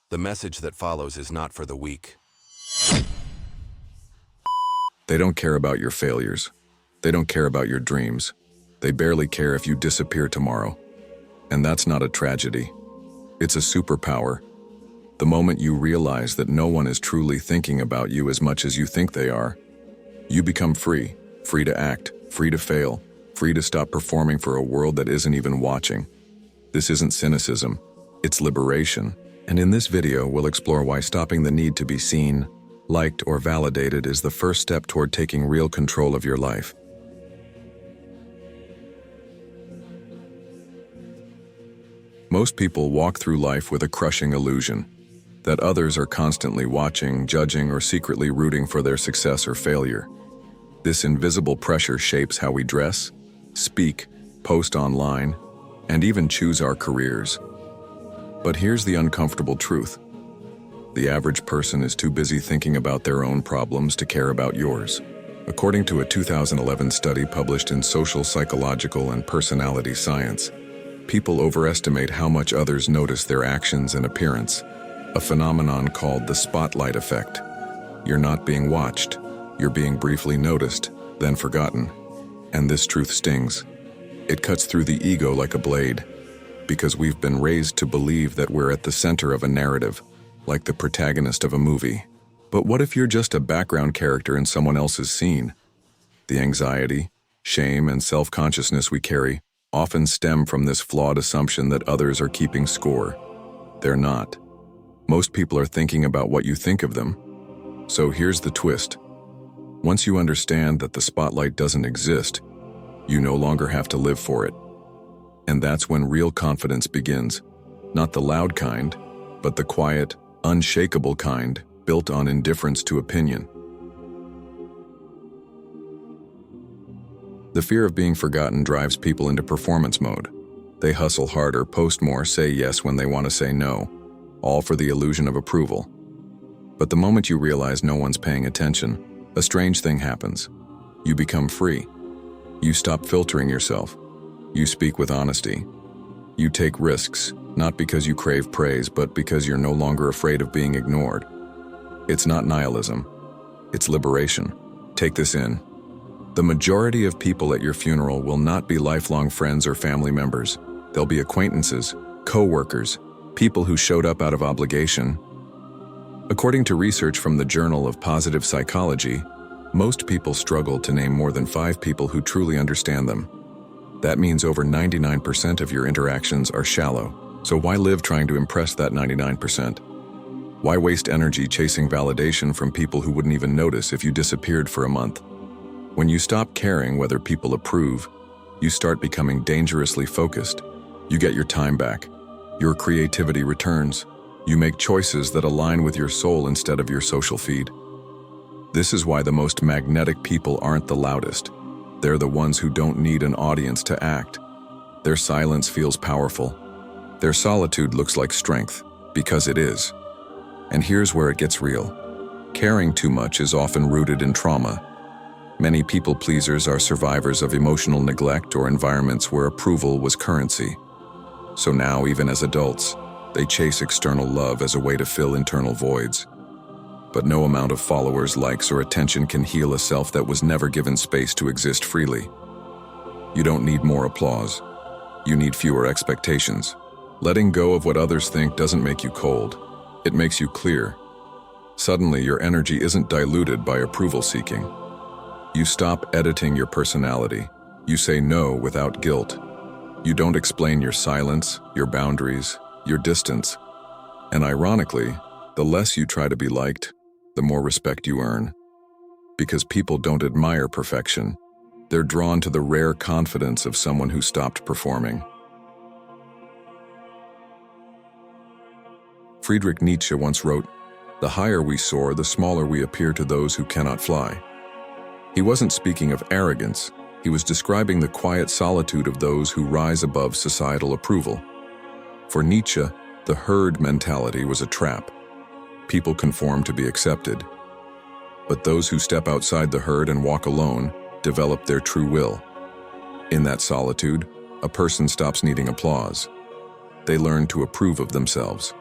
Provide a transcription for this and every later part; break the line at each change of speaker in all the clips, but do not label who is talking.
The message that follows is not for the weak.
They don't care about your failures. They don't care about your dreams. They barely care if you disappear tomorrow. And that's not a tragedy. It's a superpower. The moment you realize that no one is truly thinking about you as much as you think they are, you become free. Free to act, free to fail, free to stop performing for a world that isn't even watching. This isn't cynicism, it's liberation. And in this video, we'll explore why stopping the need to be seen, liked, or validated is the first step toward taking real control of your life. Most people walk through life with a crushing illusion that others are constantly watching, judging, or secretly rooting for their success or failure. This invisible pressure shapes how we dress, speak, post online, and even choose our careers. But here's the uncomfortable truth. The average person is too busy thinking about their own problems to care about yours. According to a 2011 study published in Social, Psychological, and Personality Science, people overestimate how much others notice their actions and appearance, a phenomenon called the spotlight effect. You're not being watched, you're being briefly noticed, then forgotten. And this truth stings. It cuts through the ego like a blade, because we've been raised to believe that we're at the center of a narrative, like the protagonist of a movie. But what if you're just a background character in someone else's scene? The anxiety, shame, and self-consciousness we carry often stem from this flawed assumption that others are keeping score. They're not. Most people are thinking about what you think of them. So here's the twist. Once you understand that the spotlight doesn't exist, you no longer have to live for it. And that's when real confidence begins. Not the loud kind, but the quiet, unshakable kind, built on indifference to opinion. The fear of being forgotten drives people into performance mode. They hustle harder, post more, say yes when they want to say no, all for the illusion of approval. But the moment you realize no one's paying attention, a strange thing happens. You become free. You stop filtering yourself. You speak with honesty. You take risks, not because you crave praise, but because you're no longer afraid of being ignored. It's not nihilism. It's liberation. Take this in. The majority of people at your funeral will not be lifelong friends or family members. They'll be acquaintances, co-workers, people who showed up out of obligation. According to research from the Journal of Positive Psychology, most people struggle to name more than 5 people who truly understand them. That means over 99% of your interactions are shallow. So why live trying to impress that 99%? Why waste energy chasing validation from people who wouldn't even notice if you disappeared for a month? When you stop caring whether people approve, you start becoming dangerously focused. You get your time back. Your creativity returns. You make choices that align with your soul instead of your social feed. This is why the most magnetic people aren't the loudest. They're the ones who don't need an audience to act. Their silence feels powerful. Their solitude looks like strength, because it is. And here's where it gets real. Caring too much is often rooted in trauma. Many people pleasers are survivors of emotional neglect or environments where approval was currency. So now, even as adults, they chase external love as a way to fill internal voids. But no amount of followers, likes, or attention can heal a self that was never given space to exist freely. You don't need more applause. You need fewer expectations. Letting go of what others think doesn't make you cold. It makes you clear. Suddenly, your energy isn't diluted by approval seeking. You stop editing your personality. You say no without guilt. You don't explain your silence, your boundaries, your distance. And ironically, the less you try to be liked, the more respect you earn. Because people don't admire perfection. They're drawn to the rare confidence of someone who stopped performing. Friedrich Nietzsche once wrote, "The higher we soar, the smaller we appear to those who cannot fly." He wasn't speaking of arrogance. He was describing the quiet solitude of those who rise above societal approval. For Nietzsche, the herd mentality was a trap. People conform to be accepted. But those who step outside the herd and walk alone develop their true will. In that solitude, a person stops needing applause. They learn to approve of themselves.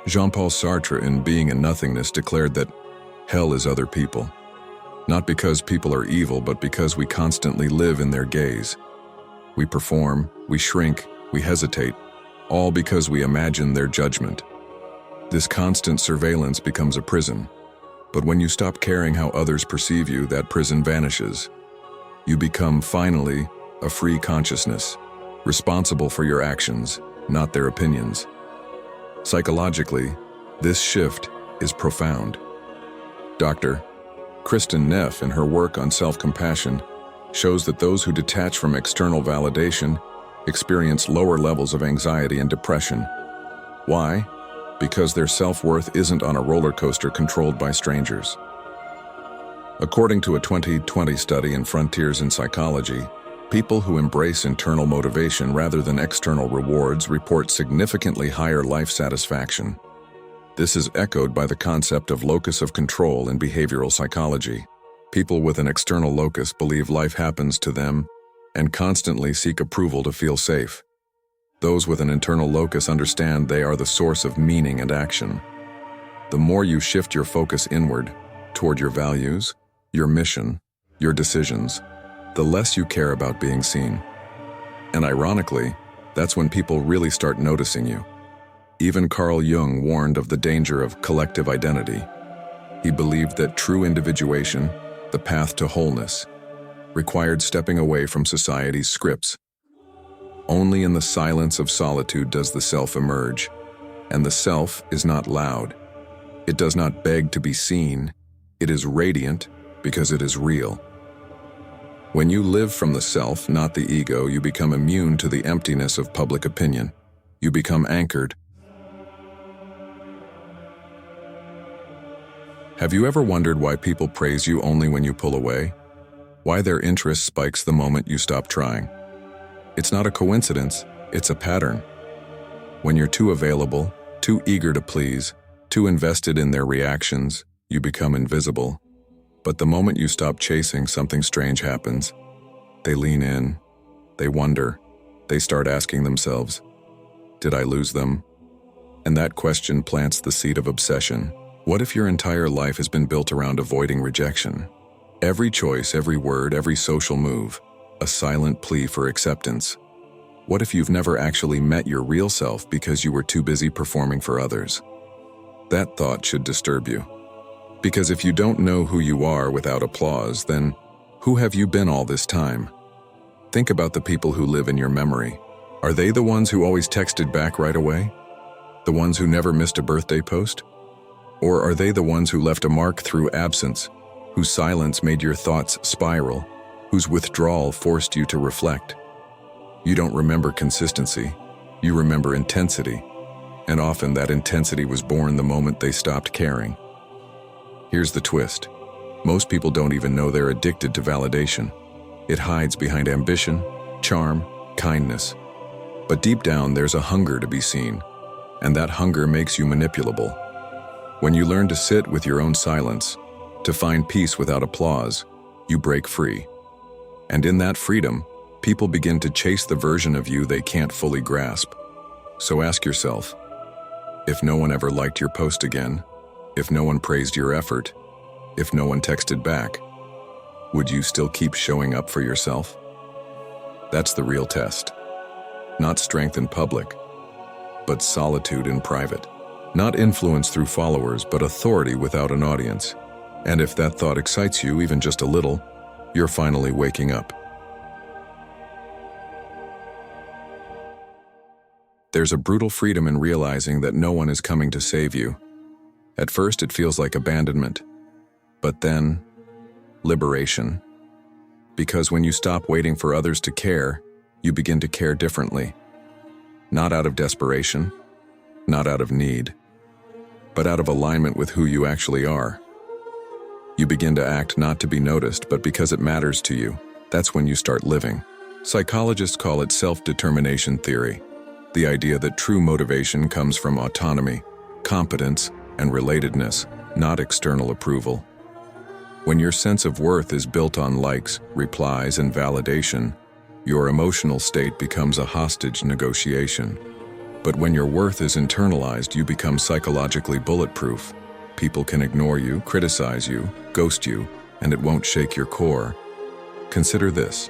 Jean-Paul Sartre in Being and Nothingness declared that hell is other people. Not because people are evil, but because we constantly live in their gaze. We perform, we shrink, we hesitate, all because we imagine their judgment. This constant surveillance becomes a prison. But when you stop caring how others perceive you, that prison vanishes. You become, finally, a free consciousness, responsible for your actions, not their opinions. Psychologically, this shift is profound. Dr. Kristin Neff, in her work on self-compassion, shows that those who detach from external validation experience lower levels of anxiety and depression. Why? Because their self-worth isn't on a roller coaster controlled by strangers. According to a 2020 study in Frontiers in Psychology, people who embrace internal motivation rather than external rewards report significantly higher life satisfaction. This is echoed by the concept of locus of control in behavioral psychology. People with an external locus believe life happens to them and constantly seek approval to feel safe. Those with an internal locus understand they are the source of meaning and action. The more you shift your focus inward, toward your values, your mission, your decisions, the less you care about being seen. And ironically, that's when people really start noticing you. Even Carl Jung warned of the danger of collective identity. He believed that true individuation, the path to wholeness, required stepping away from society's scripts. Only in the silence of solitude does the self emerge, and the self is not loud. It does not beg to be seen. It is radiant because it is real. When you live from the self, not the ego, you become immune to the emptiness of public opinion. You become anchored. Have you ever wondered why people praise you only when you pull away? Why their interest spikes the moment you stop trying? It's not a coincidence, it's a pattern. When you're too available, too eager to please, too invested in their reactions, you become invisible. But the moment you stop chasing, something strange happens. They lean in, they wonder, they start asking themselves, did I lose them? And that question plants the seed of obsession. What if your entire life has been built around avoiding rejection? Every choice, every word, every social move, a silent plea for acceptance. What if you've never actually met your real self because you were too busy performing for others? That thought should disturb you. Because if you don't know who you are without applause, then who have you been all this time? Think about the people who live in your memory. Are they the ones who always texted back right away? The ones who never missed a birthday post? Or are they the ones who left a mark through absence, whose silence made your thoughts spiral, whose withdrawal forced you to reflect? You don't remember consistency, you remember intensity, and often that intensity was born the moment they stopped caring. Here's the twist. Most people don't even know they're addicted to validation. It hides behind ambition, charm, kindness. But deep down, there's a hunger to be seen, and that hunger makes you manipulable. When you learn to sit with your own silence, to find peace without applause, you break free. And in that freedom, people begin to chase the version of you they can't fully grasp. So ask yourself, if no one ever liked your post again, if no one praised your effort, if no one texted back, would you still keep showing up for yourself? That's the real test. Not strength in public, but solitude in private. Not influence through followers, but authority without an audience. And if that thought excites you even just a little, you're finally waking up. There's a brutal freedom in realizing that no one is coming to save you. At first, it feels like abandonment, but then, liberation. Because when you stop waiting for others to care, you begin to care differently. Not out of desperation, not out of need, but out of alignment with who you actually are. You begin to act not to be noticed, but because it matters to you. That's when you start living. Psychologists call it self-determination theory, the idea that true motivation comes from autonomy, competence, and relatedness, not external approval. When your sense of worth is built on likes, replies, and validation, your emotional state becomes a hostage negotiation. But when your worth is internalized, you become psychologically bulletproof. People can ignore you, criticize you, ghost you, and it won't shake your core. Consider this.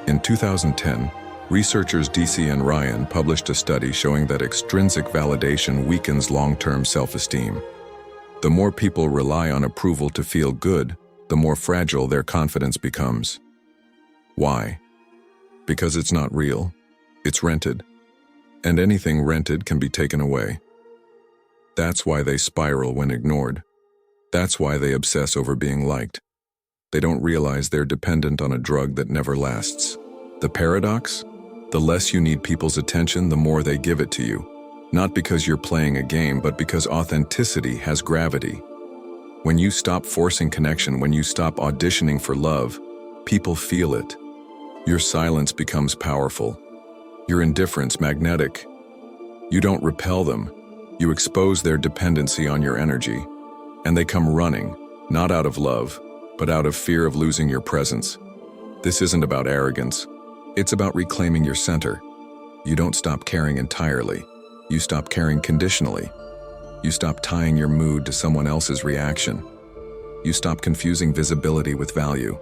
In 2010, researchers DC and Ryan published a study showing that extrinsic validation weakens long-term self-esteem. The more people rely on approval to feel good, the more fragile their confidence becomes. Why? Because it's not real. It's rented. And anything rented can be taken away. That's why they spiral when ignored. That's why they obsess over being liked. They don't realize they're dependent on a drug that never lasts. The paradox? The less you need people's attention, the more they give it to you. Not because you're playing a game, but because authenticity has gravity. When you stop forcing connection, when you stop auditioning for love, people feel it. Your silence becomes powerful. Your indifference magnetic. You don't repel them. You expose their dependency on your energy. And they come running, not out of love, but out of fear of losing your presence. This isn't about arrogance. It's about reclaiming your center. You don't stop caring entirely. You stop caring conditionally. You stop tying your mood to someone else's reaction. You stop confusing visibility with value.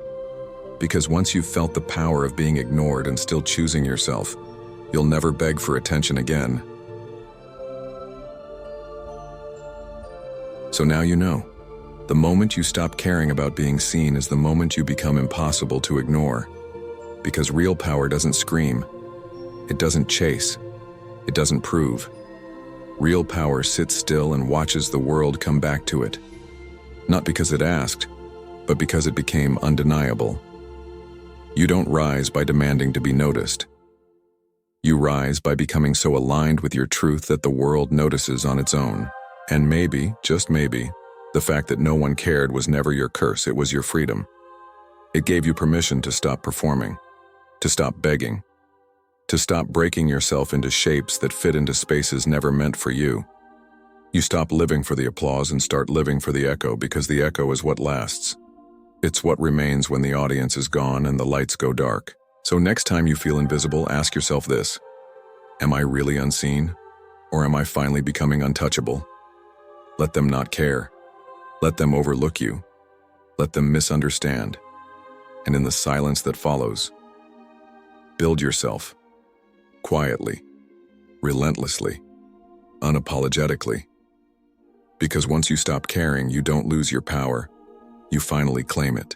Because once you've felt the power of being ignored and still choosing yourself, you'll never beg for attention again. So now you know. The moment you stop caring about being seen is the moment you become impossible to ignore. Because real power doesn't scream. It doesn't chase. It doesn't prove. Real power sits still and watches the world come back to it. Not because it asked, but because it became undeniable. You don't rise by demanding to be noticed. You rise by becoming so aligned with your truth that the world notices on its own. And maybe, just maybe, the fact that no one cared was never your curse, it was your freedom. It gave you permission to stop performing, to stop begging, to stop breaking yourself into shapes that fit into spaces never meant for you. You stop living for the applause and start living for the echo, because the echo is what lasts. It's what remains when the audience is gone and the lights go dark. So next time you feel invisible, ask yourself this: am I really unseen? Or am I finally becoming untouchable? Let them not care. Let them overlook you. Let them misunderstand. And in the silence that follows, build yourself. Quietly, relentlessly, unapologetically. Because once you stop caring, you don't lose your power. You finally claim it.